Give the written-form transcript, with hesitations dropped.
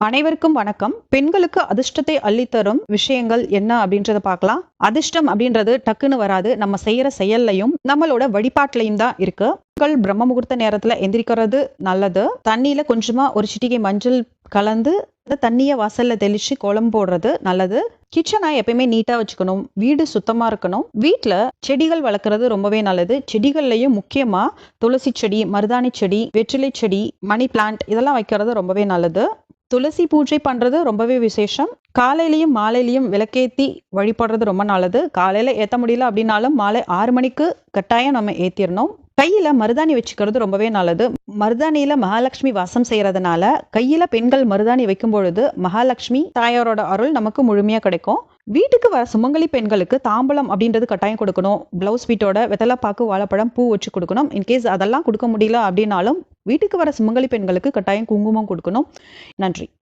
அனைவருக்கும் வணக்கம். பெண்களுக்கு அதிர்ஷ்டத்தை அள்ளித்தரும் விஷயங்கள் என்ன அப்படின்றத பார்க்கலாம். அதிர்ஷ்டம் அப்படின்றது டக்குன்னு வராது. நம்ம செய்யற செயல்லயும், நம்மளோட வழிபாட்டுலயும் தான் இருக்கு. பெண்கள் பிரம்ம முகூர்த்த நேரத்துல எந்திரிக்கிறது நல்லது. தண்ணியில கொஞ்சமா ஒரு சிட்டிகை மஞ்சள் கலந்து அந்த தண்ணிய வாசல்ல தெளிச்சு கோலம் போடுறது நல்லது. கிச்சனை எப்பயுமே நீட்டா வச்சுக்கணும். வீடு சுத்தமா இருக்கணும். வீட்ல செடிகள் வளர்க்கறது ரொம்பவே நல்லது. செடிகள்லயும் முக்கியமா துளசி செடி, மருதாணி செடி, வெற்றிலை செடி, மணி பிளான்ட் இதெல்லாம் வைக்கிறது ரொம்பவே நல்லது. துளசி பூஜை பண்றது ரொம்பவே விசேஷம். காலையிலயும் மாலையிலயும் விளக்கேத்தி வழிபடுறது ரொம்ப நல்லது. காலையில ஏத்த முடியல அப்படின்னாலும் மாலை 6 மணிக்கு கட்டாயம் நம்ம ஏத்திரணும். கையில மருதாணி வச்சுக்கிறது ரொம்பவே நல்லது. மருதாணியில மகாலட்சுமி வாசம் செய்யறதுனால கையில பெண்கள் மருதாணி வைக்கும் பொழுது மகாலட்சுமி தாயாரோட அருள் நமக்கு முழுமையா கிடைக்கும். வீட்டுக்கு வர சுமங்கலி பெண்களுக்கு தாம்பலம் அப்படின்றது கட்டாயம் கொடுக்கணும். பிளவுஸ் பீட்டோட வெத்தலைப்பாக்கு, வாழைப்பழம், பூ வச்சு கொடுக்கணும். இன்கேஸ் அதெல்லாம் கொடுக்க முடியல அப்படின்னாலும் வீட்டுக்கு வர சுமங்கலி பெண்களுக்கு கட்டாயம் குங்குமம் கொடுக்கணும். நன்றி.